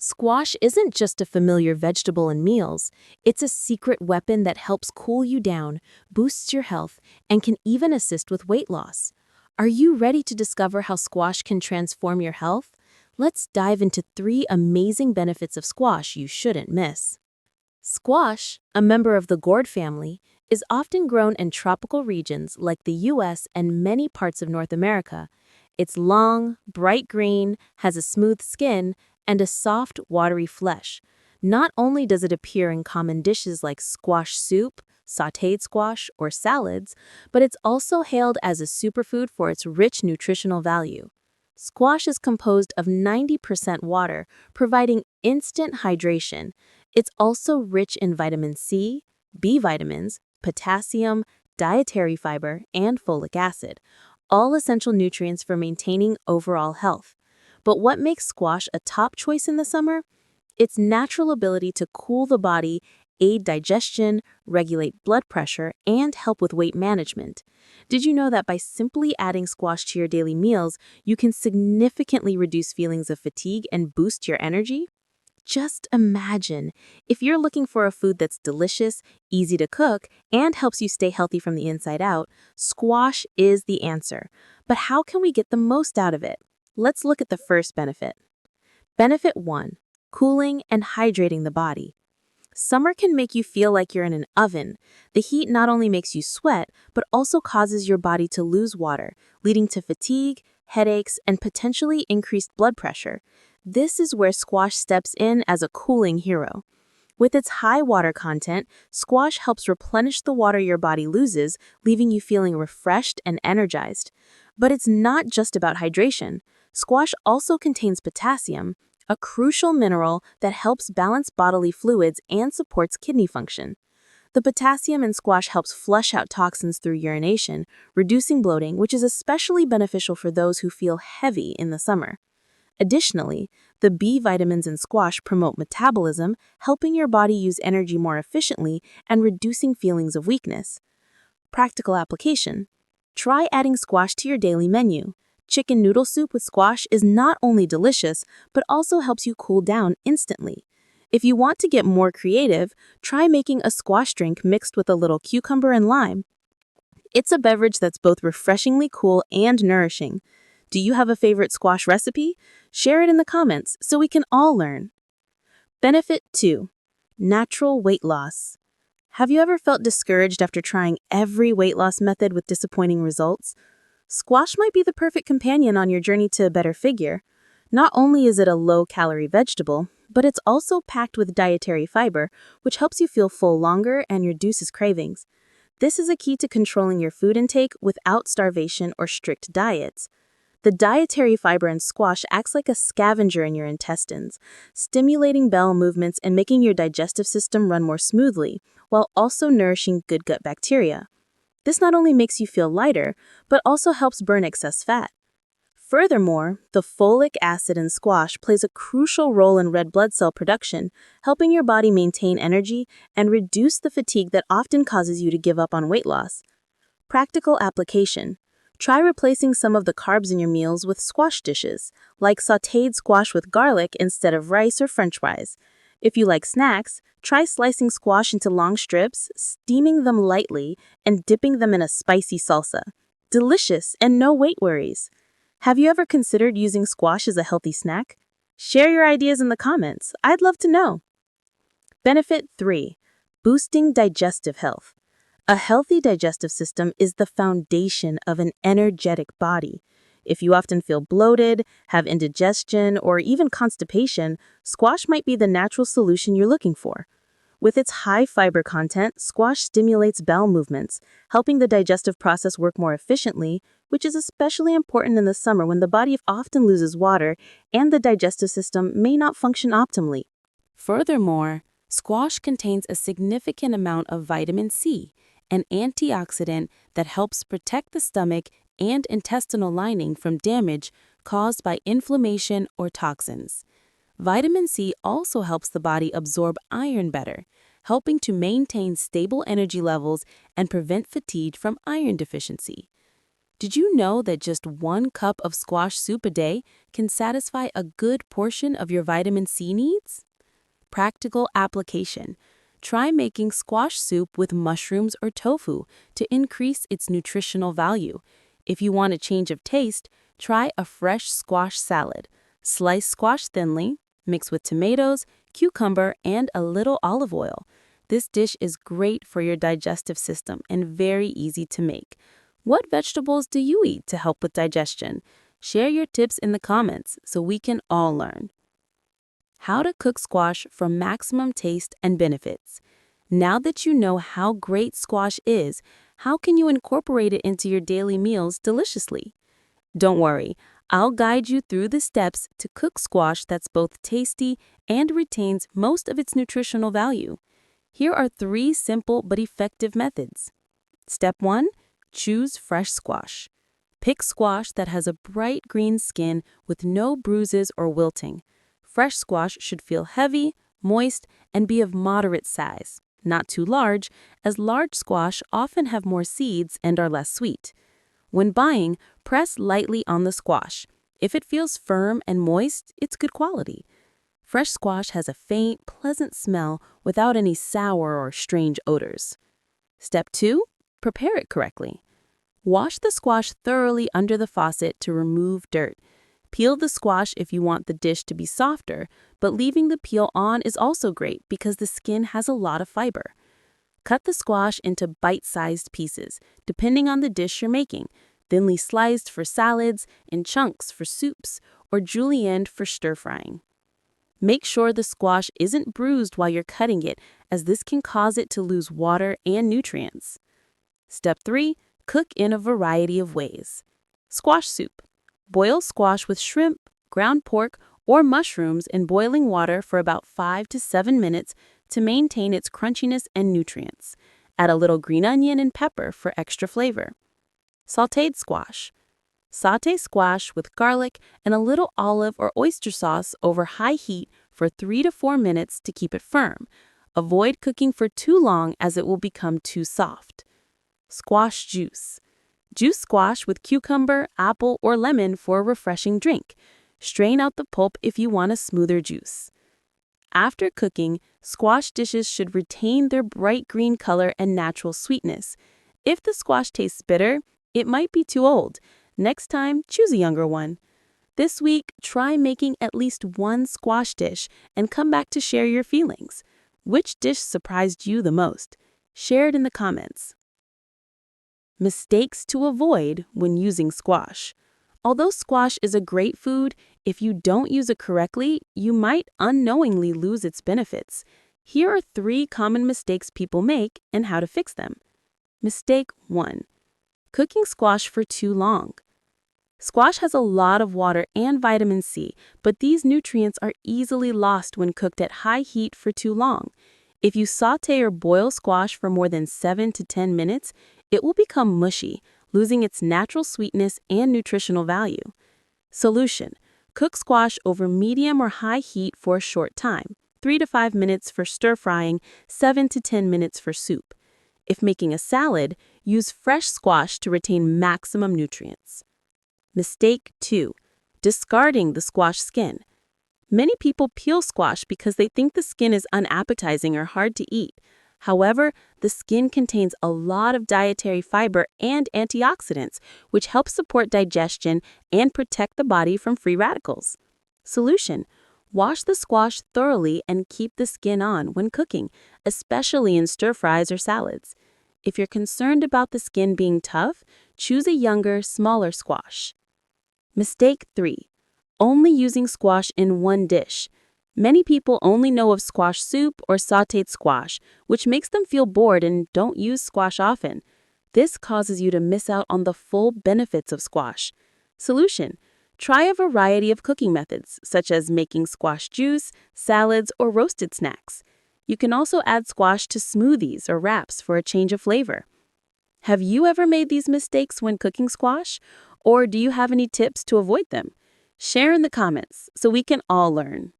Squash isn't just a familiar vegetable in meals, it's a secret weapon that helps cool you down, boosts your health, and can even assist with weight loss. Are you ready to discover how squash can transform your health? Let's dive into 3 amazing benefits of squash you shouldn't miss. Squash, a member of the gourd family, is often grown in tropical regions like the US and many parts of North America. It's long, bright green, has a smooth skin, and a soft, watery flesh. Not only does it appear in common dishes like squash soup, sautéed squash, or salads, but it's also hailed as a superfood for its rich nutritional value. Squash is composed of 90% water, providing instant hydration. It's also rich in vitamin C, B vitamins, potassium, dietary fiber, and folic acid, all essential nutrients for maintaining overall health. But what makes squash a top choice in the summer? Its natural ability to cool the body, aid digestion, regulate blood pressure, and help with weight management. Did you know that by simply adding squash to your daily meals, you can significantly reduce feelings of fatigue and boost your energy? Just imagine, if you're looking for a food that's delicious, easy to cook, and helps you stay healthy from the inside out, squash is the answer. But how can we get the most out of it? Let's look at the first benefit. Benefit 1. Cooling and hydrating the body. Summer can make you feel like you're in an oven. The heat not only makes you sweat, but also causes your body to lose water, leading to fatigue, headaches, and potentially increased blood pressure. This is where squash steps in as a cooling hero. With its high water content, squash helps replenish the water your body loses, leaving you feeling refreshed and energized. But it's not just about hydration. Squash also contains potassium, a crucial mineral that helps balance bodily fluids and supports kidney function. The potassium in squash helps flush out toxins through urination, reducing bloating, which is especially beneficial for those who feel heavy in the summer. Additionally, the B vitamins in squash promote metabolism, helping your body use energy more efficiently and reducing feelings of weakness. Practical application. Try adding squash to your daily menu. Chicken noodle soup with squash is not only delicious, but also helps you cool down instantly. If you want to get more creative, try making a squash drink mixed with a little cucumber and lime. It's a beverage that's both refreshingly cool and nourishing. Do you have a favorite squash recipe? Share it in the comments so we can all learn. Benefit 2. Natural weight loss. Have you ever felt discouraged after trying every weight loss method with disappointing results? Squash might be the perfect companion on your journey to a better figure. Not only is it a low-calorie vegetable, but it's also packed with dietary fiber, which helps you feel full longer and reduces cravings. This is a key to controlling your food intake without starvation or strict diets. The dietary fiber in squash acts like a scavenger in your intestines, stimulating bowel movements and making your digestive system run more smoothly, while also nourishing good gut bacteria. This not only makes you feel lighter, but also helps burn excess fat. Furthermore, the folic acid in squash plays a crucial role in red blood cell production, helping your body maintain energy and reduce the fatigue that often causes you to give up on weight loss. Practical application. Try replacing some of the carbs in your meals with squash dishes, like sautéed squash with garlic instead of rice or french fries. If you like snacks, try slicing squash into long strips, steaming them lightly, and dipping them in a spicy salsa. Delicious and no weight worries. Have you ever considered using squash as a healthy snack? Share your ideas in the comments. I'd love to know. Benefit 3. Boosting digestive health. A healthy digestive system is the foundation of an energetic body. If you often feel bloated, have indigestion, or even constipation, squash might be the natural solution you're looking for. With its high fiber content, squash stimulates bowel movements, helping the digestive process work more efficiently, which is especially important in the summer when the body often loses water and the digestive system may not function optimally. Furthermore, squash contains a significant amount of vitamin C, an antioxidant that helps protect the stomach and intestinal lining from damage caused by inflammation or toxins. Vitamin C also helps the body absorb iron better, helping to maintain stable energy levels and prevent fatigue from iron deficiency. Did you know that just 1 cup of squash soup a day can satisfy a good portion of your vitamin C needs? Practical application. Try making squash soup with mushrooms or tofu to increase its nutritional value. If you want a change of taste, try a fresh squash salad. Slice squash thinly, mix with tomatoes, cucumber, and a little olive oil. This dish is great for your digestive system and very easy to make. What vegetables do you eat to help with digestion? Share your tips in the comments so we can all learn. How to cook squash for maximum taste and benefits. Now that you know how great squash is, how can you incorporate it into your daily meals deliciously? Don't worry, I'll guide you through the steps to cook squash that's both tasty and retains most of its nutritional value. Here are 3 simple but effective methods. Step 1. Choose fresh squash. Pick squash that has a bright green skin with no bruises or wilting. Fresh squash should feel heavy, moist, and be of moderate size, not too large, as large squash often have more seeds and are less sweet. When buying, press lightly on the squash. If it feels firm and moist, it's good quality. Fresh squash has a faint, pleasant smell without any sour or strange odors. Step 2. Prepare it correctly. Wash the squash thoroughly under the faucet to remove dirt. Peel the squash if you want the dish to be softer, but leaving the peel on is also great because the skin has a lot of fiber. Cut the squash into bite-sized pieces, depending on the dish you're making, thinly sliced for salads, in chunks for soups, or julienned for stir-frying. Make sure the squash isn't bruised while you're cutting it, as this can cause it to lose water and nutrients. Step 3. Cook in a variety of ways. Squash soup. Boil squash with shrimp, ground pork, or mushrooms in boiling water for about 5 to 7 minutes to maintain its crunchiness and nutrients. Add a little green onion and pepper for extra flavor. Sautéed squash. Sauté squash with garlic and a little olive or oyster sauce over high heat for 3 to 4 minutes to keep it firm. Avoid cooking for too long as it will become too soft. Squash juice. Juice squash with cucumber, apple, or lemon for a refreshing drink. Strain out the pulp if you want a smoother juice. After cooking, squash dishes should retain their bright green color and natural sweetness. If the squash tastes bitter, it might be too old. Next time, choose a younger one. This week, try making at least 1 squash dish and come back to share your feelings. Which dish surprised you the most? Share it in the comments. Mistakes to avoid when using squash. Although squash is a great food, if you don't use it correctly, you might unknowingly lose its benefits. Here are 3 common mistakes people make and how to fix them. Mistake 1. Cooking squash for too long. Squash has a lot of water and vitamin C, but these nutrients are easily lost when cooked at high heat for too long. If you sauté or boil squash for more than 7 to 10 minutes, it will become mushy, losing its natural sweetness and nutritional value. Solution: cook squash over medium or high heat for a short time, 3 to 5 minutes for stir-frying, 7 to 10 minutes for soup. If making a salad, use fresh squash to retain maximum nutrients. Mistake 2. Discarding the squash skin. Many people peel squash because they think the skin is unappetizing or hard to eat. However, the skin contains a lot of dietary fiber and antioxidants, which help support digestion and protect the body from free radicals. Solution: wash the squash thoroughly and keep the skin on when cooking, especially in stir-fries or salads. If you're concerned about the skin being tough, choose a younger, smaller squash. Mistake 3. Only using squash in one dish. Many people only know of squash soup or sautéed squash, which makes them feel bored and don't use squash often. This causes you to miss out on the full benefits of squash. Solution: try a variety of cooking methods, such as making squash juice, salads, or roasted snacks. You can also add squash to smoothies or wraps for a change of flavor. Have you ever made these mistakes when cooking squash? Or do you have any tips to avoid them? Share in the comments so we can all learn.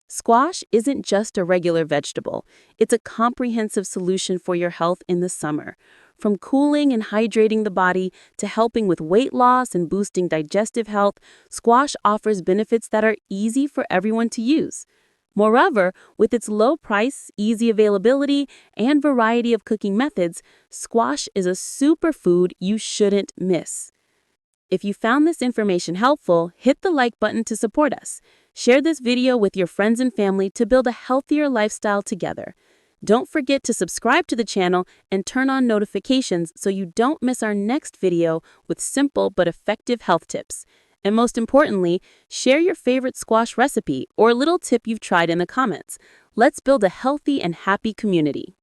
Squash isn't just a regular vegetable. It's a comprehensive solution for your health in the summer. From cooling and hydrating the body to helping with weight loss and boosting digestive health, squash offers benefits that are easy for everyone to use. Moreover, with its low price, easy availability, and variety of cooking methods, squash is a superfood you shouldn't miss. If you found this information helpful, hit the like button to support us. Share this video with your friends and family to build a healthier lifestyle together. Don't forget to subscribe to the channel and turn on notifications so you don't miss our next video with simple but effective health tips. And most importantly, share your favorite squash recipe or little tip you've tried in the comments. Let's build a healthy and happy community.